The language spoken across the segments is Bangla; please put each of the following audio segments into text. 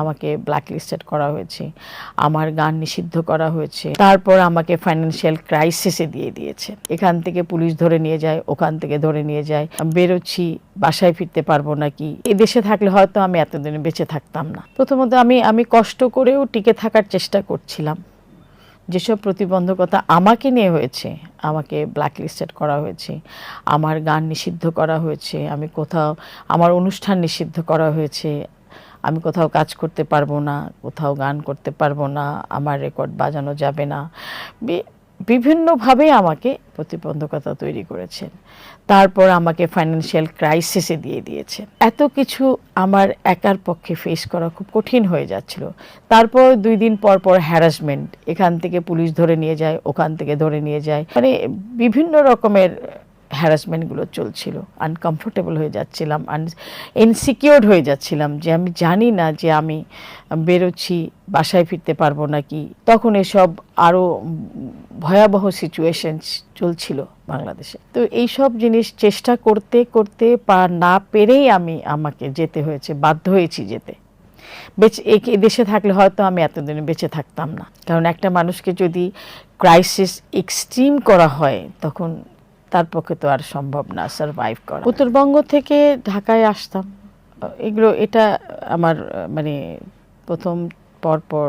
আমাকে ব্ল্যাকলিস্টেড করা হয়েছে, আমার গান নিষিদ্ধ করা হয়েছে, তারপর আমাকে ফাইন্যান্সিয়াল ক্রাইসিসে দিয়ে দিয়েছে। এখান থেকে পুলিশ ধরে নিয়ে যায়, ওখান থেকে ধরে নিয়ে যায়, বেরোচ্ছি, বাসায় ফিরতে পারবো নাকি। এই দেশে থাকলে হয়তো আমি এতদিন বেঁচে থাকতাম না। প্রথমত আমি কষ্ট করেও টিকে থাকার চেষ্টা করছিলাম। যেসব প্রতিবন্ধকতা আমাকে নিয়ে হয়েছে, আমাকে ব্ল্যাকলিস্টেড করা হয়েছে, আমার গান নিষিদ্ধ করা হয়েছে, আমি কোথাও আমার অনুষ্ঠান নিষিদ্ধ করা হয়েছে, আমি কোথাও কাজ করতে পারবো না, কোথাও গান করতে পারবো না, আমার রেকর্ড বাজানো যাবে না, বিভিন্নভাবে আমাকে প্রতিবন্ধকতা তৈরি করেছেন। তারপর আমাকে ফাইন্যান্সিয়াল ক্রাইসিসে দিয়ে দিয়েছেন। এত কিছু আমার একার পক্ষে ফেস করা খুব কঠিন হয়ে যাচ্ছিল। তারপর 2 দিন পর পর হ্যারাসমেন্ট, এখান থেকে পুলিশ ধরে নিয়ে যায়, ওখান থেকে ধরে নিয়ে যায়, মানে বিভিন্ন রকমের হ্যারাসমেন্টগুলো চলছিল। আনকমফোর্টেবল হয়ে যাচ্ছিলাম, ইনসিকিউরড হয়ে যাচ্ছিলাম যে আমি জানি না যে আমি বেরোচ্ছি, বাসায় ফিরতে পারবো নাকি। তখন এসব আরও ভয়াবহ সিচুয়েশন চলছিল বাংলাদেশে। তো এইসব জিনিস চেষ্টা করতে করতে না পেরেই আমাকে যেতে হয়েছে, বাধ্য হয়েছি যেতে। এই দেশে থাকলে হয়তো আমি এতদিন বেঁচে থাকতাম না। কারণ একটা মানুষকে যদি ক্রাইসিস এক্সট্রিম করা হয় তখন তার পক্ষে তো আর সম্ভব না সারভাইভ করা। উত্তরবঙ্গ থেকে ঢাকায় আসতাম, এটা আমার মানে প্রথম পরপর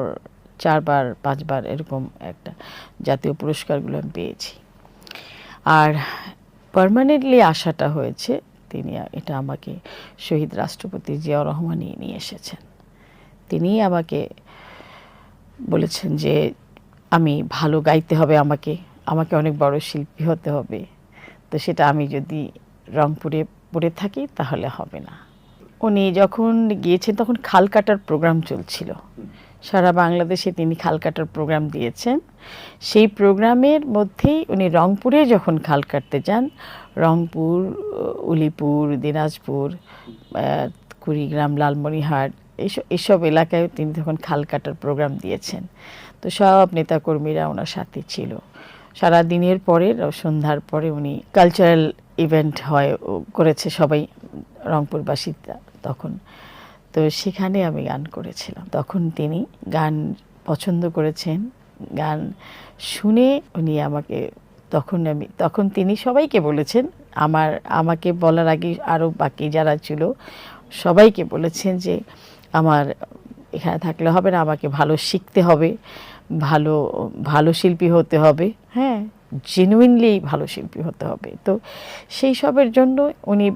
4বার 5বার এরকম একটা জাতীয় পুরস্কারগুলো আমি পেয়েছি। আর পার্মানেন্টলি আসাটা হয়েছে এটা আমাকে শহীদ রাষ্ট্রপতি জিয়াউর রহমানই নিয়ে এসেছেন। তিনি আমাকে বলেছেন যে আমি ভালো গাইতে হবে, আমাকে অনেক বড় শিল্পী হতে হবে। তো সেটা আমি যদি রংপুরে পড়ে থাকি তাহলে হবে না। উনি যখন গিয়েছেন তখন খাল কাটার প্রোগ্রাম চলছিল, সারা বাংলাদেশে তিনি খাল কাটার প্রোগ্রাম দিয়েছেন। সেই প্রোগ্রামের মধ্যেই উনি রংপুরে যখন খাল কাটতে যান, রংপুর, উলিপুর, দিনাজপুর, কুড়িগ্রাম, লালমনিরহাট এসব এলাকায় তিনি তখন খাল কাটার প্রোগ্রাম দিয়েছেন। তো সব নেতাকর্মীরা ওনার সাথে ছিল। সারা দিনের পরে সন্ধ্যার পরে উনি কালচারাল ইভেন্ট করেছে সবাই রংপুরবাসীরা তখন। তো সেখানে আমি গান করেছিলাম। তখন তিনি গান পছন্দ করেছেন, গান শুনে উনি আমাকে তখন তিনি সবাইকে বলেছেন, আমাকে বলার আগে আরও বাকি যারা ছিল সবাইকে বলেছেন যে আমার এখানে থাকলে হবে না, আমাকে ভালো শিখতে হবে, ভালো শিল্পী হতে হবে, হ্যাঁ, জেনুইনলি ভালো শিল্পী হতে হবে। তো সেই সবের জন্য উনি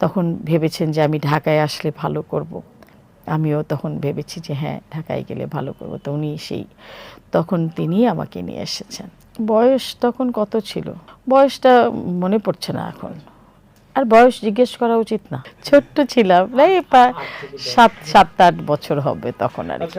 তখন ভেবেছেন যে আমি ঢাকায় আসলে ভালো করব। আমিও তখন ভেবেছি যে হ্যাঁ, ঢাকায় গেলে ভালো করব। তো উনি তখন তিনি আমাকে নিয়ে এসেছেন। বয়স তখন কত ছিল বয়সটা মনে পড়ছে না এখন, আর বয়স জিজ্ঞেস করা উচিত না। ছোট্ট ছিলাম, প্রায় 7-8 বছর হবে তখন আর কি।